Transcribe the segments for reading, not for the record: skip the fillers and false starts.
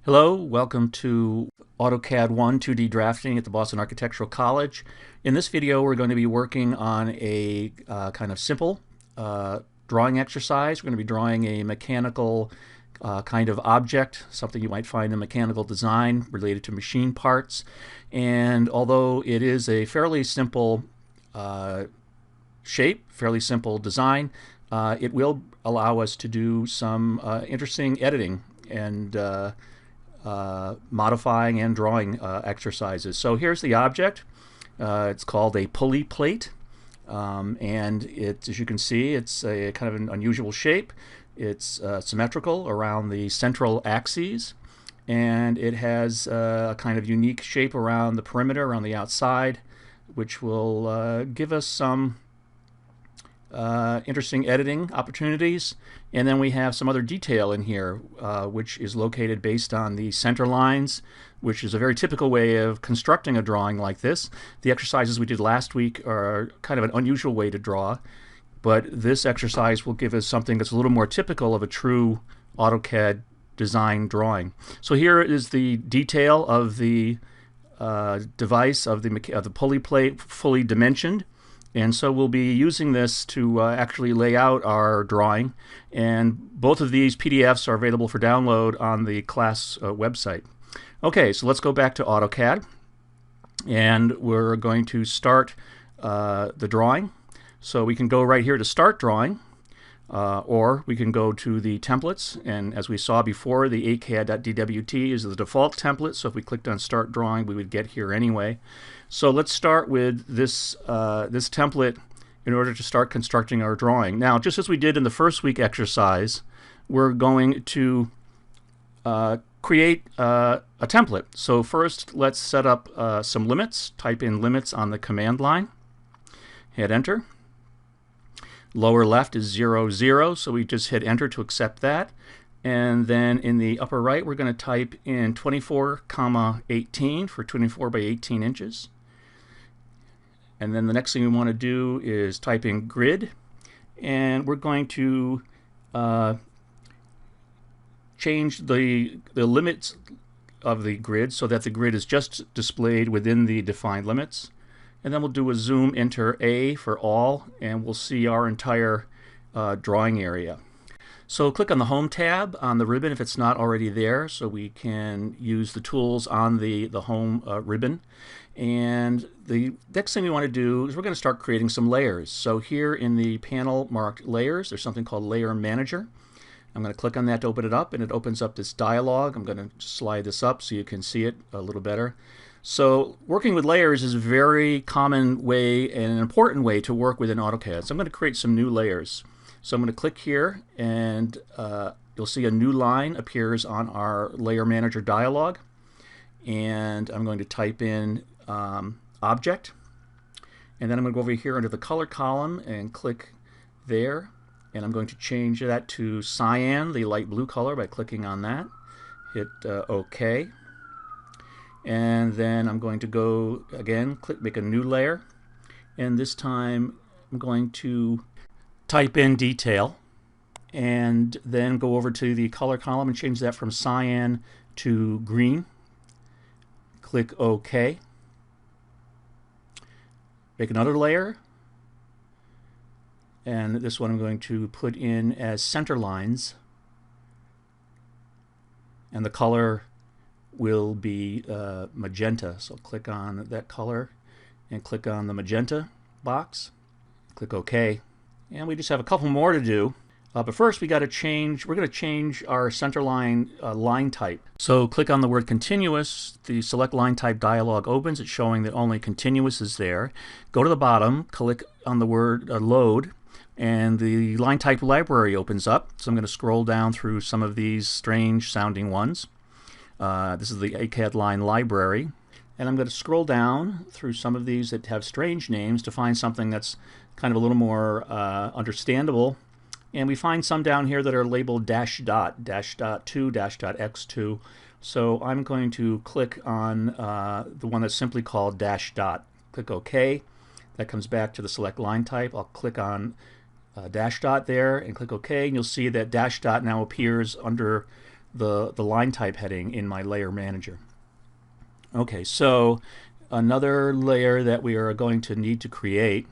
Hello, welcome to AutoCAD 1 2D drafting at the Boston Architectural College. In this video we're going to be working on a kind of simple drawing exercise. We're going to be drawing a mechanical kind of object, something you might find in mechanical design related to machine parts. And although it is a fairly simple shape, fairly simple design, it will allow us to do some interesting editing and modifying and drawing exercises. So here's the object. It's called a pulley plate, and as you can see, it's a kind of an unusual shape. It's symmetrical around the central axes, and it has a kind of unique shape around the perimeter, around the outside, which will give us some interesting editing opportunities. And then we have some other detail in here, which is located based on the center lines, which is a very typical way of constructing a drawing like this. The exercises we did last week are kind of an unusual way to draw, but this exercise will give us something that's a little more typical of a true AutoCAD design drawing. So here is the detail of the device of the pulley plate, fully dimensioned. And so we'll be using this to actually lay out our drawing. And both of these PDFs are available for download on the class website. Okay, so let's go back to AutoCAD. And we're going to start the drawing. So we can go right here to Start Drawing. Or we can go to the templates. And as we saw before, the acad.dwt is the default template. So if we clicked on Start Drawing, we would get here anyway. So let's start with this template in order to start constructing our drawing. Now, just as we did in the first week exercise, we're going to create a template. So first, let's set up some limits. Type in limits on the command line. Hit Enter. Lower left is 0, 0, so we just hit Enter to accept that. And then in the upper right, we're going to type in 24,18 for 24 by 18 inches. And then the next thing we want to do is type in grid, and we're going to change the limits of the grid so that the grid is just displayed within the defined limits. And then we'll do a zoom enter A for all, and we'll see our entire drawing area. So click on the Home tab on the ribbon if it's not already there, so we can use the tools on the Home ribbon. And the next thing we want to do is we're going to start creating some layers. So here in the panel marked Layers, there's something called Layer Manager. I'm going to click on that to open it up, and it opens up this dialog. I'm going to slide this up so you can see it a little better. So working with layers is a very common way and an important way to work within AutoCAD. So I'm going to create some new layers. So I'm going to click here, and you'll see a new line appears on our Layer Manager dialog. And I'm going to type in Object. And then I'm going to go over here under the Color column and click there. And I'm going to change that to cyan, the light blue color, by clicking on that. Hit OK. And then I'm going to go again, make a new layer, and this time I'm going to type in detail, and then go over to the color column and change that from cyan to green. Click OK. Make another layer, and this one I'm going to put in as center lines, and the color will be magenta. So click on that color and click on the magenta box. Click OK. And we just have a couple more to do. But first we're going to change our center line line type. So click on the word continuous. The select line type dialog opens. It's showing that only continuous is there. Go to the bottom, click on the word load, and the line type library opens up. So I'm going to scroll down through some of these strange sounding ones. This is the ACAD line library, and I'm going to scroll down through some of these that have strange names to find something that's kind of a little more understandable. And we find some down here that are labeled dash dot 2, dash dot x2. So I'm going to click on the one that's simply called dash dot. Click OK. That comes back to the select line type. I'll click on dash dot there and click OK, and you'll see that dash dot now appears under the line type heading in my layer manager. Okay, so another layer that we are going to need to create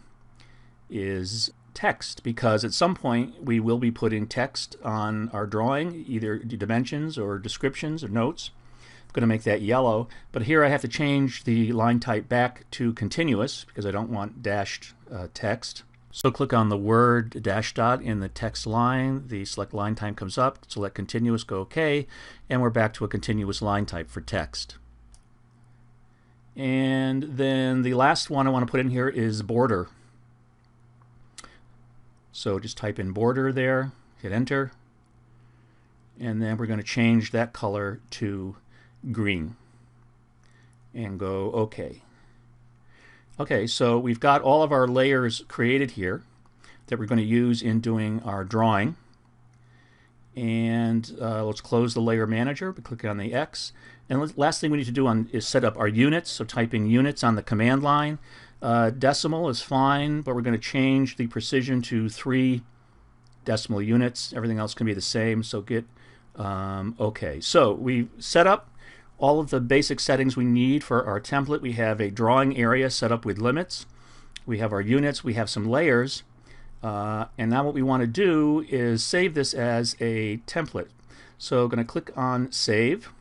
is text, because at some point we will be putting text on our drawing, either dimensions or descriptions or notes. I'm going to make that yellow, but here I have to change the line type back to continuous because I don't want dashed text. So click on the word dash dot in the text line, the select line type comes up, select continuous, go OK, and we're back to a continuous line type for text. And then the last one I want to put in here is border. So just type in border there, hit enter, and then we're going to change that color to green and go OK. Okay, so we've got all of our layers created here that we're going to use in doing our drawing. And let's close the layer manager by clicking on the X. And last thing we need to do is set up our units. So type in units on the command line. Decimal is fine, but we're going to change the precision to 3 decimal units. Everything else can be the same, so get OK. So we set up all of the basic settings we need for our template. We have a drawing area set up with limits. We have our units. We have some layers. And now what we want to do is save this as a template. So I'm going to click on Save.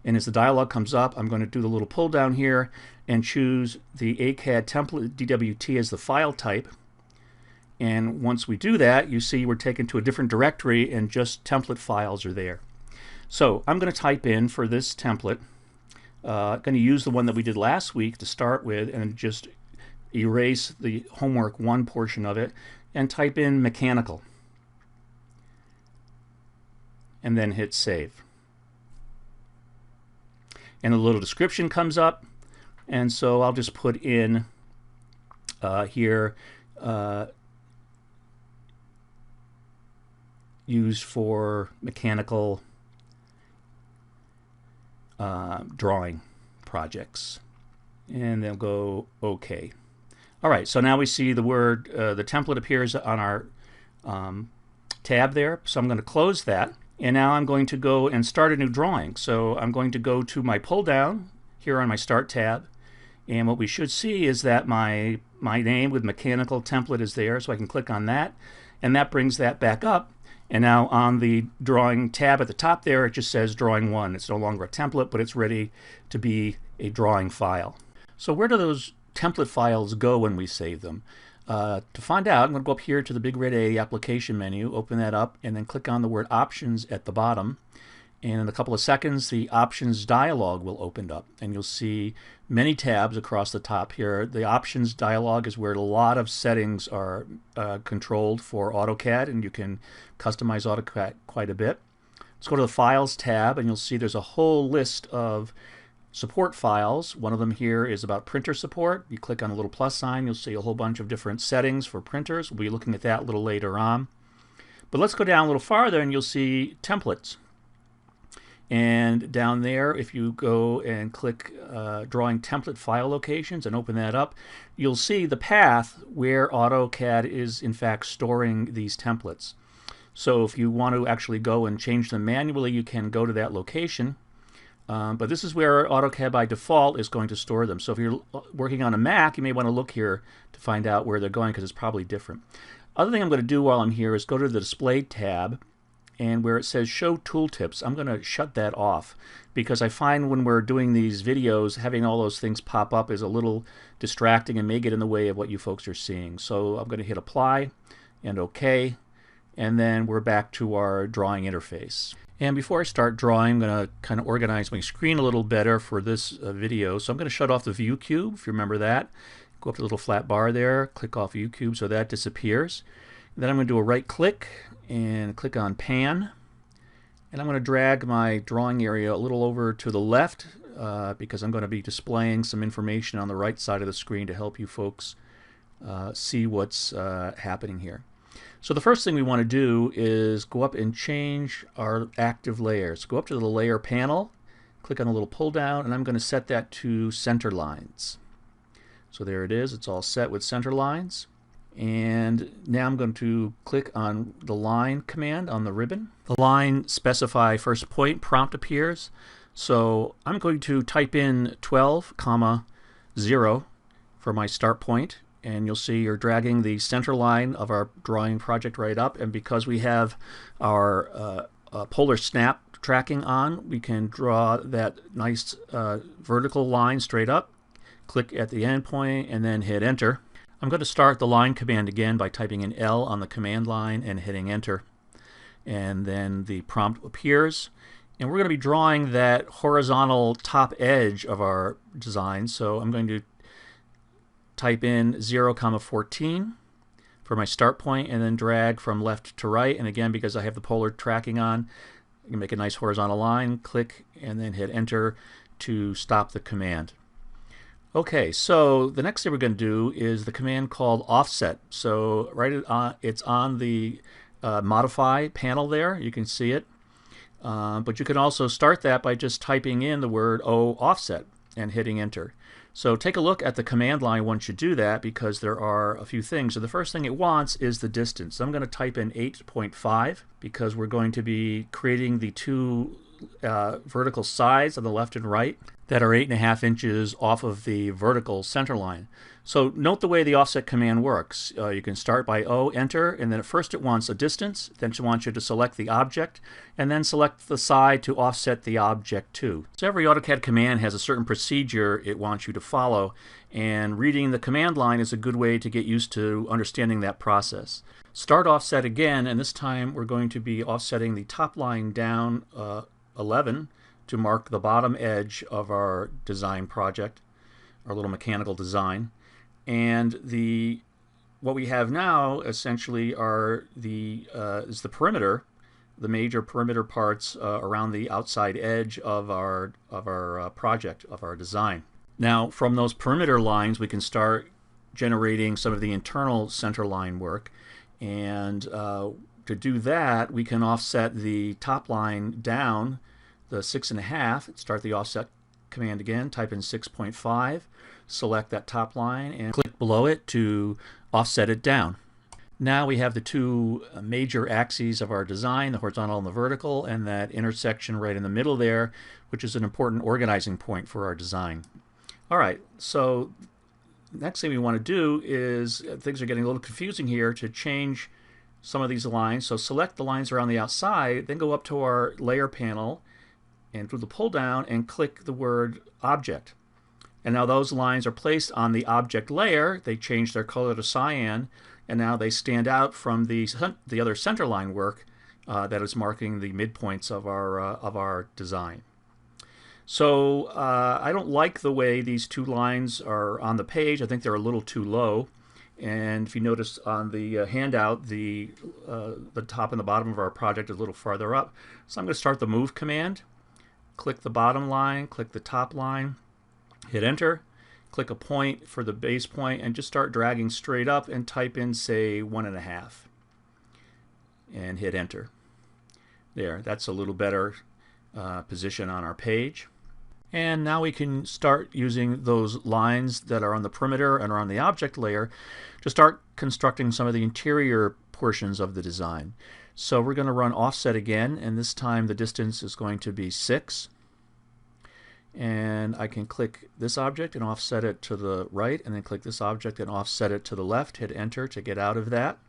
And as the dialog comes up, I'm going to do the little pull down here and choose the ACAD template DWT as the file type. And once we do that, you see we're taken to a different directory and just template files are there. So I'm going to type in for this template, going to use the one that we did last week to start with and just erase the homework 1 portion of it and type in mechanical and then hit save. And a little description comes up, and so I'll just put in here used for mechanical drawing projects, and then go OK. All right, so now we see the word, the template appears on our tab there, so I'm going to close that. And now I'm going to go and start a new drawing. So I'm going to go to my pull down here on my Start tab. And what we should see is that my name with mechanical template is there, so I can click on that. And that brings that back up. And now on the drawing tab at the top there, it just says drawing 1. It's no longer a template, but it's ready to be a drawing file. So where do those template files go when we save them? To find out, I'm going to go up here to the big red A application menu, open that up, and then click on the word options at the bottom. And in a couple of seconds, the options dialog will open up, and you'll see many tabs across the top here. The options dialog is where a lot of settings are controlled for AutoCAD, and you can customize AutoCAD quite a bit. Let's go to the Files tab, and you'll see there's a whole list of support files. One of them here is about printer support. You click on a little plus sign, you'll see a whole bunch of different settings for printers. We'll be looking at that a little later on. But let's go down a little farther and you'll see templates. And down there, if you go and click drawing template file locations and open that up, you'll see the path where AutoCAD is in fact storing these templates. So if you want to actually go and change them manually, you can go to that location. But this is where AutoCAD by default is going to store them. So if you're working on a Mac, you may want to look here to find out where they're going because it's probably different. Other thing I'm going to do while I'm here is go to the Display tab, and where it says Show Tooltips, I'm going to shut that off because I find when we're doing these videos, having all those things pop up is a little distracting and may get in the way of what you folks are seeing. So I'm going to hit Apply and OK, and then we're back to our drawing interface. And before I start drawing, I'm going to kind of organize my screen a little better for this video. So I'm going to shut off the view cube, if you remember that. Go up to the little flat bar there, click off view cube so that disappears. And then I'm going to do a right click and click on pan. And I'm going to drag my drawing area a little over to the left because I'm going to be displaying some information on the right side of the screen to help you folks see what's happening here. So the first thing we want to do is go up and change our active layers. Go up to the layer panel, click on the little pull down, and I'm going to set that to center lines. So there it is, it's all set with center lines. And now I'm going to click on the line command on the ribbon. The line specify first point prompt appears. So I'm going to type in 12, 0 for my start point. And you'll see you're dragging the center line of our drawing project right up. And because we have our polar snap tracking on, we can draw that nice vertical line straight up. Click at the end point and then hit enter. I'm going to start the line command again by typing in L on the command line and hitting enter. And then the prompt appears. And we're going to be drawing that horizontal top edge of our design. So I'm going to type in 0, 14 for my start point and then drag from left to right. And again, because I have the polar tracking on, I can make a nice horizontal line, click, and then hit enter to stop the command. Okay, so the next thing we're going to do is the command called offset. So it's on the modify panel there. You can see it. But you can also start that by just typing in the word O offset and hitting enter. So take a look at the command line once you do that, because there are a few things. So the first thing it wants is the distance. So I'm going to type in 8.5 because we're going to be creating the two vertical sides on the left and right that are 8.5 inches off of the vertical center line. So note the way the offset command works. You can start by O, enter, and then at first it wants a distance, then it wants you to select the object, and then select the side to offset the object to. So every AutoCAD command has a certain procedure it wants you to follow, and reading the command line is a good way to get used to understanding that process. Start offset again, and this time we're going to be offsetting the top line down 11 to mark the bottom edge of our design project, our little mechanical design. And what we have now essentially are is the perimeter, the major perimeter parts around the outside edge of our project, of our design. Now from those perimeter lines we can start generating some of the internal center line work, and to do that we can offset the top line down the 6.5, start the offset command again, type in 6.5, select that top line and click below it to offset it down. Now we have the two major axes of our design, the horizontal and the vertical, and that intersection right in the middle there, which is an important organizing point for our design. All right, so next thing we want to do is, things are getting a little confusing here, to change some of these lines. So select the lines around the outside, then go up to our layer panel and through the pull down and click the word object. And now those lines are placed on the object layer. They change their color to cyan, and now they stand out from the other center line work that is marking the midpoints of our design. So I don't like the way these two lines are on the page. I think they're a little too low. And if you notice on the handout, the top and the bottom of our project is a little farther up. So I'm going to start the move command. Click the bottom line, click the top line, hit enter, click a point for the base point, and just start dragging straight up and type in, say, 1.5 and hit enter. There, that's a little better position on our page. And now we can start using those lines that are on the perimeter and are on the object layer to start constructing some of the interior portions of the design. So we're going to run offset again, and this time the distance is going to be 6. And I can click this object and offset it to the right, and then click this object and offset it to the left, hit enter to get out of that.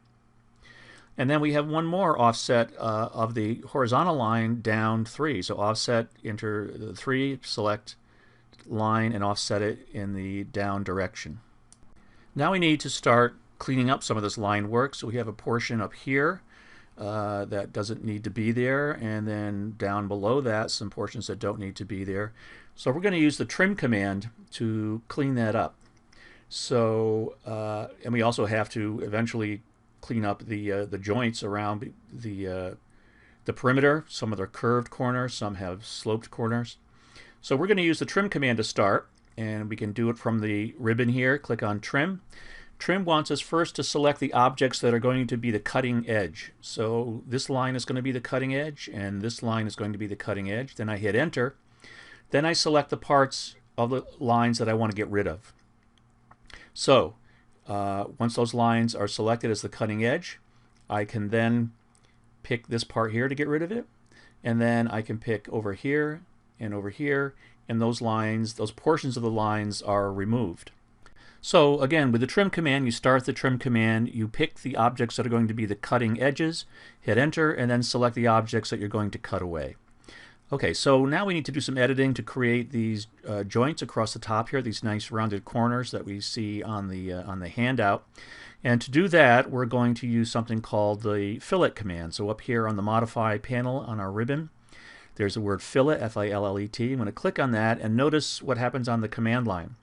And then we have one more offset of the horizontal line down 3. So offset, enter the 3, select line, and offset it in the down direction. Now we need to start cleaning up some of this line work. So we have a portion up here that doesn't need to be there, and then down below that some portions that don't need to be there. So we're going to use the trim command to clean that up. So and we also have to eventually clean up the joints around the perimeter. Some of them are curved corners, some have sloped corners. So we're going to use the trim command to start, and we can do it from the ribbon here. Click on trim. Trim wants us first to select the objects that are going to be the cutting edge. So this line is going to be the cutting edge, and this line is going to be the cutting edge. Then I hit enter. Then I select the parts of the lines that I want to get rid of. So Once those lines are selected as the cutting edge, I can then pick this part here to get rid of it, and then I can pick over here, and those lines, those portions of the lines are removed. So again, with the trim command, you start the trim command, you pick the objects that are going to be the cutting edges, hit enter, and then select the objects that you're going to cut away. Okay, so now we need to do some editing to create these joints across the top here, these nice rounded corners that we see on the handout. And to do that, we're going to use something called the fillet command. So up here on the modify panel on our ribbon, there's the word fillet, F-I-L-L-E-T. I'm going to click on that and notice what happens on the command line.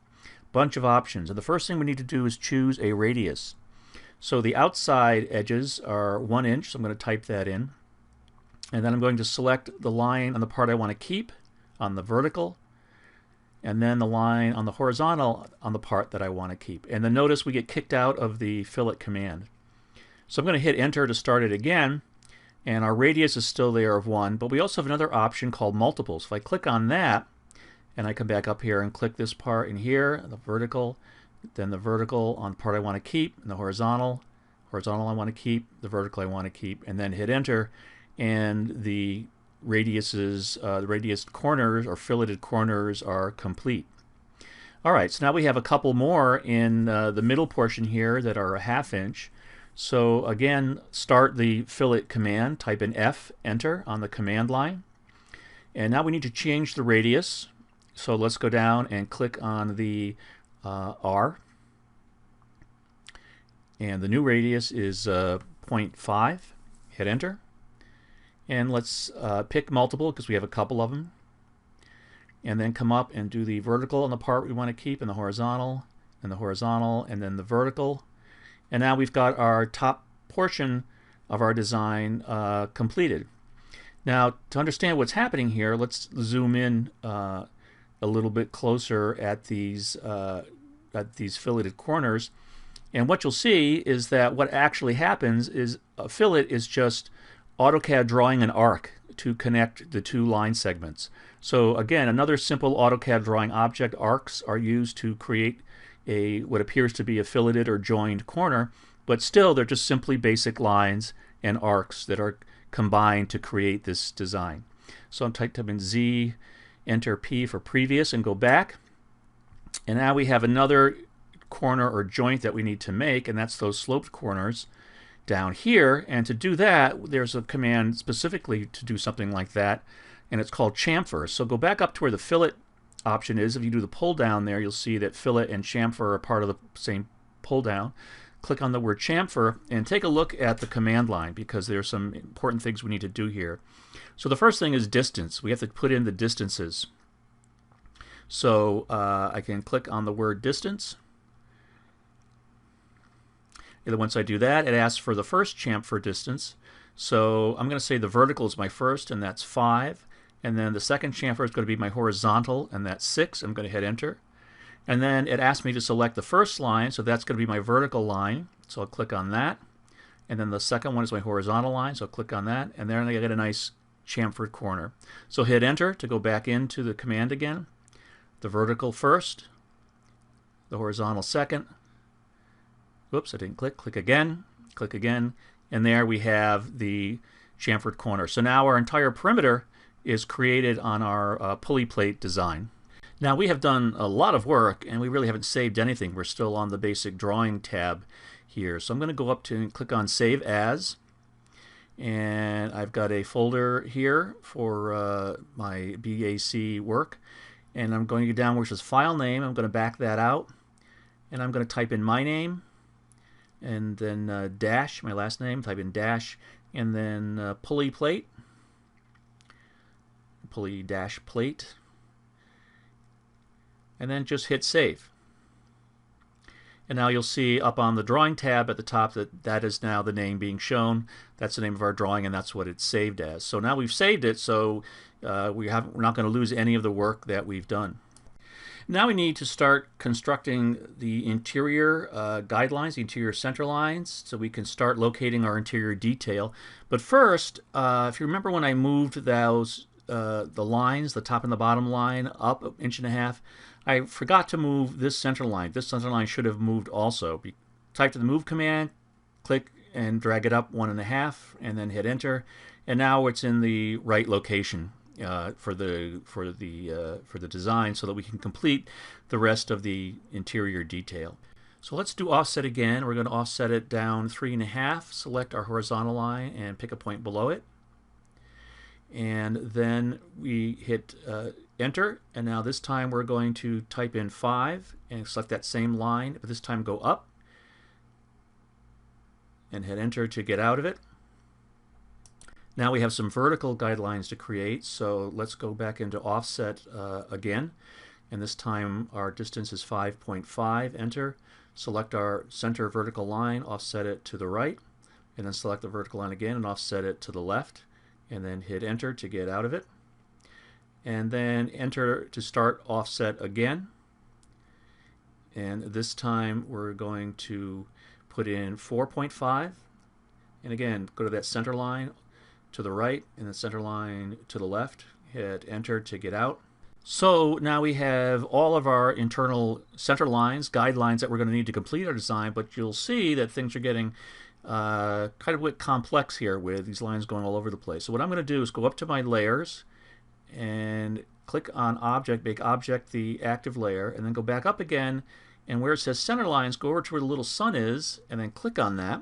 Bunch of options, and the first thing we need to do is choose a radius. So the outside edges are 1 inch, so I'm going to type that in, and then I'm going to select the line on the part I want to keep on the vertical, and then the line on the horizontal on the part that I want to keep. And then notice we get kicked out of the fillet command. So I'm going to hit enter to start it again, and our radius is still there of 1, but we also have another option called multiples. If I click on that, and I come back up here and click this part in here, the vertical, then the vertical on the part I want to keep, and the horizontal I want to keep, the vertical I want to keep, and then hit enter, and the radiuses, the radius corners or filleted corners are complete. Alright, so now we have a couple more in the middle portion here that are a 1/2 inch. So again, start the fillet command, type in F, enter on the command line, and now we need to change the radius. So let's go down and click on the R, and the new radius is 0.5. Hit enter, and let's pick multiple because we have a couple of them, and then come up and do the vertical on the part we want to keep, and the horizontal, and the horizontal, and then the vertical, and now we've got our top portion of our design completed. Now, to understand what's happening here, let's zoom in a little bit closer at these filleted corners, and what you'll see is that what actually happens is a fillet is just AutoCAD drawing an arc to connect the two line segments. So again, another simple AutoCAD drawing object. Arcs are used to create what appears to be a filleted or joined corner, but still they're just simply basic lines and arcs that are combined to create this design. So I'm typing in Z, enter P for previous, and go back, and now we have another corner or joint that we need to make, and that's those sloped corners down here. And to do that, there's a command specifically to do something like that, and it's called chamfer. So go back up to where the fillet option is. If you do the pull down there, you'll see that fillet and chamfer are part of the same pull down. Click on the word chamfer and take a look at the command line, because there's some important things we need to do here. So the first thing is distance. We have to put in the distances. So I can click on the word distance. And then once I do that, it asks for the first chamfer distance. So I'm going to say the vertical is my first, and that's 5. And then the second chamfer is going to be my horizontal, and that's 6. I'm going to hit enter. And then it asks me to select the first line, so that's going to be my vertical line. So I'll click on that. And then the second one is my horizontal line, so I'll click on that. And then I get a nice chamfered corner. So hit enter to go back into the command again. The vertical first, the horizontal second. Whoops, I didn't click. Click again, and there we have the chamfered corner. So now our entire perimeter is created on our pulley plate design. Now we have done a lot of work, and we really haven't saved anything. We're still on the basic drawing tab here. So I'm going to go up to and click on Save As. And I've got a folder here for my BAC work, and I'm going to go down where it says File Name. I'm going to back that out, and I'm going to type in my name, and then dash, my last name, type in dash, and then pulley plate, pulley dash plate, and then just hit save. And now you'll see up on the drawing tab at the top that is now the name being shown. That's the name of our drawing, and that's what it's saved as. So now we've saved it, so we're not going to lose any of the work that we've done. Now we need to start constructing the interior guidelines, the interior center lines, so we can start locating our interior detail. But first, if you remember when I moved those the lines, the top and the bottom line, up 1.5 inches, I forgot to move this center line. This center line should have moved also. type to the move command, click and drag it up 1.5, and then hit enter, and now it's in the right location for the design, so that we can complete the rest of the interior detail. So let's do offset again. We're going to offset it down 3.5. Select our horizontal line and pick a point below it, and then we hit enter. And now this time we're going to type in 5 and select that same line, but this time go up and hit enter to get out of it. Now we have some vertical guidelines to create, so let's go back into offset again, and this time our distance is 5.5. Enter. Select our center vertical line, offset it to the right, and then select the vertical line again and offset it to the left, and then hit enter to get out of it, and then enter to start offset again. And this time we're going to put in 4.5, and again go to that center line to the right and the center line to the left, hit enter to get out. So now we have all of our internal center lines, guidelines that we're going to need to complete our design, but you'll see that things are getting kind of a bit complex here with these lines going all over the place. So what I'm going to do is go up to my layers and click on object, make object the active layer, and then go back up again, and where it says center lines, go over to where the little sun is and then click on that,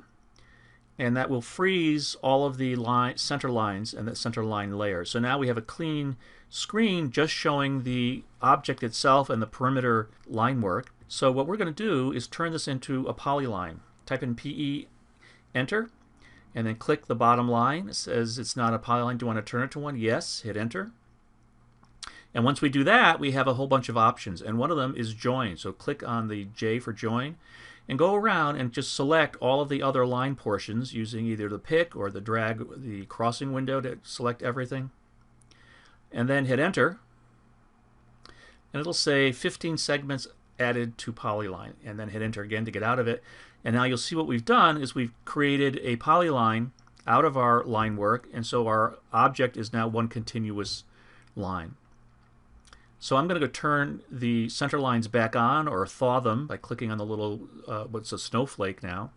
and that will freeze all of the center lines and that center line layer. So now we have a clean screen just showing the object itself and the perimeter line work. So what we're going to do is turn this into a polyline. Type in PE, enter, and then click the bottom line. It says it's not a polyline. Do you want to turn it to one? Yes, hit enter. And once we do that, we have a whole bunch of options, and one of them is join. So click on the J for join and go around and just select all of the other line portions using either the pick or the drag the crossing window to select everything, and then hit enter, and it'll say 15 segments added to polyline, and then hit enter again to get out of it. And now you'll see what we've done is we've created a polyline out of our line work, and so our object is now one continuous line. So I'm going to go turn the center lines back on, or thaw them by clicking on the little, what's a snowflake now.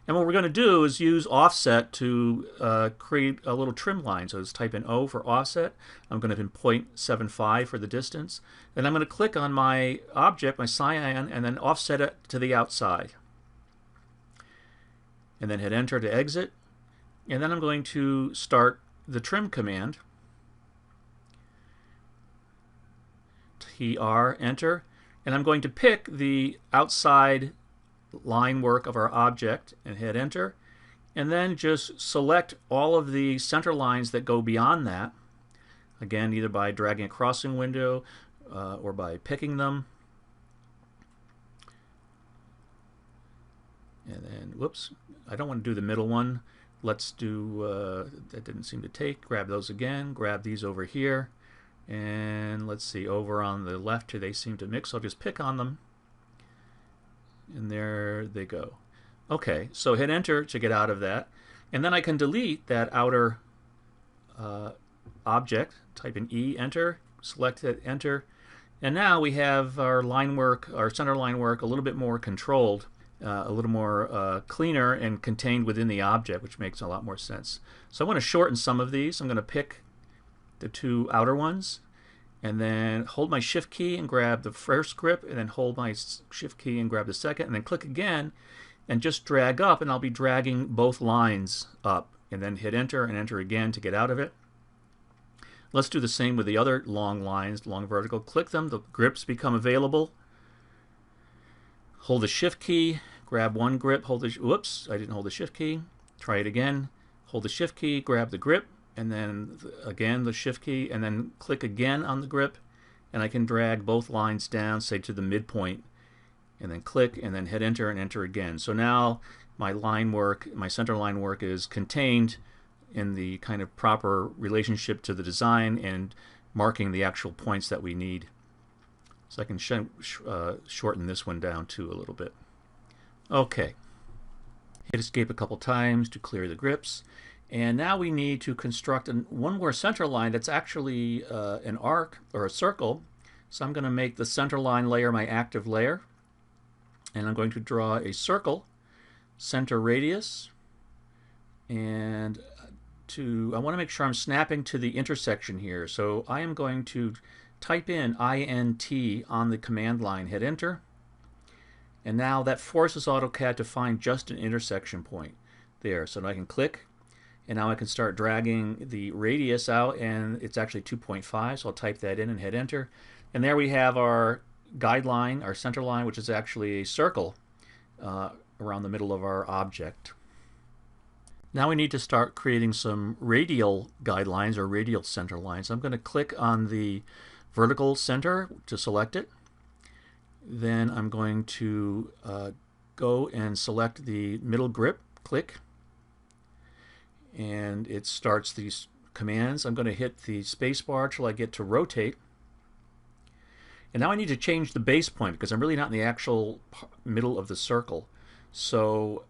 And what we're going to do is use offset to create a little trim line. So let's type in O for offset. I'm going to put 0.75 for the distance. Then I'm going to click on my object, my cyan, and then offset it to the outside. And then hit enter to exit. And then I'm going to start the trim command. TR, enter, and I'm going to pick the outside line work of our object and hit enter, and then just select all of the center lines that go beyond that, again either by dragging a crossing window or by picking them. And then, whoops, I don't want to do the middle one. Let's do, that didn't seem to take, grab those again, grab these over here. And let's see, over on the left here, they seem to mix. I'll just pick on them. And there they go. Okay, so hit enter to get out of that. And then I can delete that outer object. Type in E, enter, select it, enter. And now we have our line work, our center line work, a little bit more controlled, a little more cleaner and contained within the object, which makes a lot more sense. So I want to shorten some of these. I'm going to pick the two outer ones, and then hold my shift key and grab the first grip, and then hold my shift key and grab the second, and then click again and just drag up, and I'll be dragging both lines up, and then hit enter and enter again to get out of it. Let's do the same with the other long lines, long vertical. Click them, the grips become available. Hold the shift key, grab one grip, hold the, whoops, I didn't hold the shift key. Try it again, hold the shift key, grab the grip, and then again the shift key, and then click again on the grip, and I can drag both lines down, say to the midpoint, and then click and then hit enter and enter again. So now my line work, my center line work is contained in the kind of proper relationship to the design and marking the actual points that we need. So I can shorten this one down too a little bit. Okay. Hit escape a couple times to clear the grips. And now we need to construct one more center line that's actually an arc or a circle. So I'm going to make the center line layer my active layer. And I'm going to draw a circle, center radius, and I want to make sure I'm snapping to the intersection here. So I am going to type in INT on the command line, hit enter, and now that forces AutoCAD to find just an intersection point there. So now I can click, and now I can start dragging the radius out, and it's actually 2.5, so I'll type that in and hit enter. And there we have our guideline, our center line, which is actually a circle around the middle of our object. Now we need to start creating some radial guidelines or radial center lines. I'm going to click on the vertical center to select it. Then I'm going to go and select the middle grip, click, and it starts these commands. I'm going to hit the space bar till I get to rotate. And now I need to change the base point because I'm really not in the actual middle of the circle. So,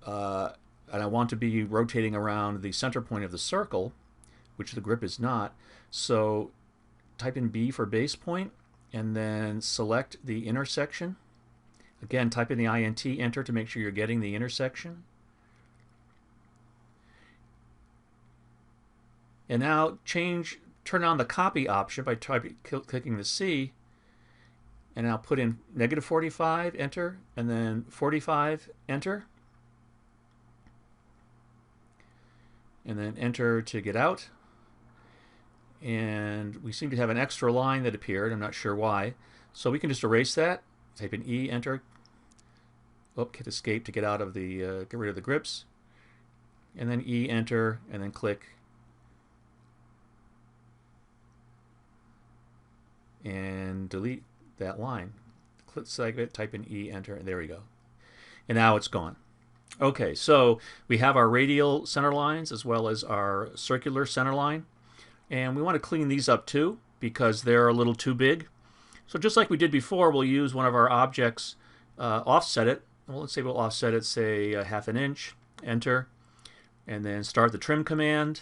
and I want to be rotating around the center point of the circle, which the grip is not. So type in B for base point, and then select the intersection. Again, type in the INT, enter to make sure you're getting the intersection. And now turn on the copy option by clicking the C, and now put in -45, enter, and then 45, enter. And then enter to get out. And we seem to have an extra line that appeared. I'm not sure why. So we can just erase that. Type in E, enter. Oh, hit escape to get out of the, get rid of the grips. And then E, enter, and then click. And delete that line. Click segment, type in E, enter, and there we go. And now it's gone. Okay, so we have our radial center lines as well as our circular center line. And we want to clean these up too because they're a little too big. So just like we did before, we'll use one of our objects, offset it. Well, let's say we'll offset it, say 1/2 inch, enter, and then start the trim command,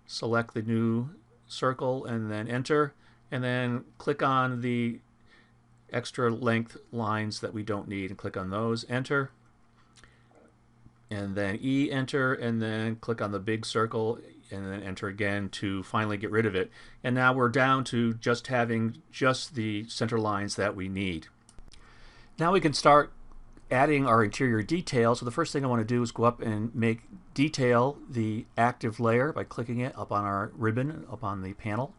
select the new circle, and then enter, and then click on the extra length lines that we don't need and click on those, enter, and then E, enter, and then click on the big circle and then enter again to finally get rid of it. And now we're down to just having just the center lines that we need. Now we can start adding our interior detail. So the first thing I want to do is go up and make detail the active layer by clicking it up on our ribbon up on the panel.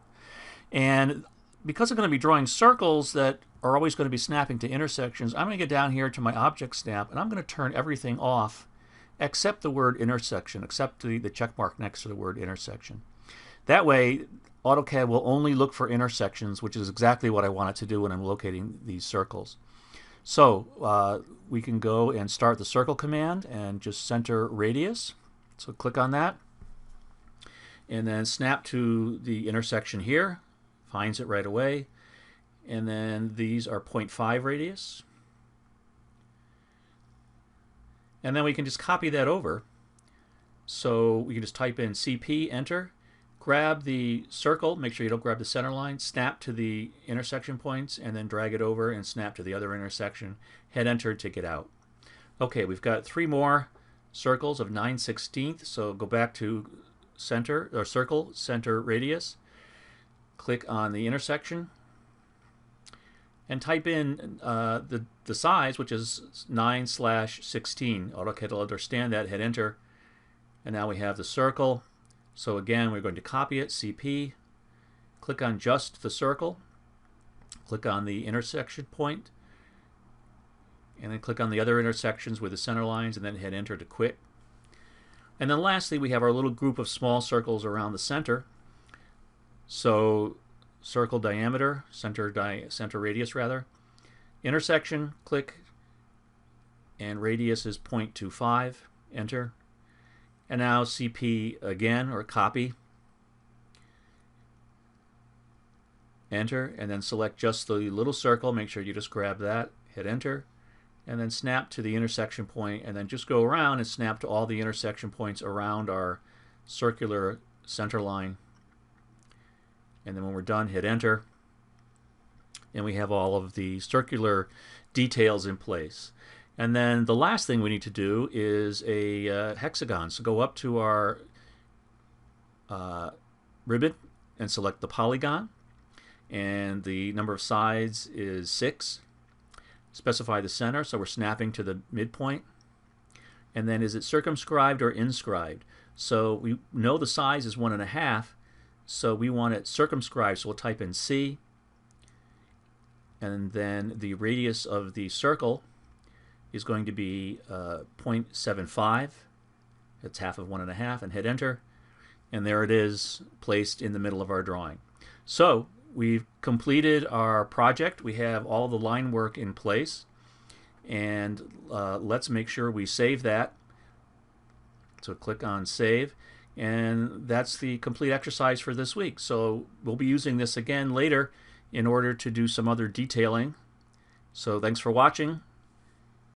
And because I'm going to be drawing circles that are always going to be snapping to intersections, I'm going to get down here to my object snap and I'm going to turn everything off except the word intersection, except the check mark next to the word intersection. That way, AutoCAD will only look for intersections, which is exactly what I want it to do when I'm locating these circles. So we can go and start the circle command and just center radius. So click on that and then snap to the intersection here, finds it right away. And then these are 0.5 radius. And then we can just copy that over. So we can just type in CP, enter, grab the circle, make sure you don't grab the center line, snap to the intersection points, and then drag it over and snap to the other intersection, hit enter to get out. Okay, we've got 3 more circles of 9/16, so go back to center, or circle, center radius, click on the intersection, and type in the size, which is 9/16. AutoCAD will understand that, hit enter, and now we have the circle. So again, we're going to copy it, CP, click on just the circle, click on the intersection point, and then click on the other intersections with the center lines, and then hit enter to quit. And then lastly, we have our little group of small circles around the center. So circle diameter, center radius rather, intersection, click, and radius is 0.25, enter. And now CP again, or copy, enter, and then select just the little circle, make sure you just grab that, hit enter, and then snap to the intersection point, and then just go around and snap to all the intersection points around our circular center line. And then when we're done, hit enter, and we have all of the circular details in place. And then the last thing we need to do is a hexagon. So go up to our ribbon and select the polygon. And the number of sides is 6. Specify the center, so we're snapping to the midpoint. And then is it circumscribed or inscribed? So we know the size is 1.5, so we want it circumscribed, so we'll type in C. And then the radius of the circle is going to be 0.75. It's half of 1.5, and hit enter. And there it is, placed in the middle of our drawing. So we've completed our project. We have all the line work in place. And let's make sure we save that. So click on Save. And that's the complete exercise for this week. So we'll be using this again later in order to do some other detailing. So thanks for watching.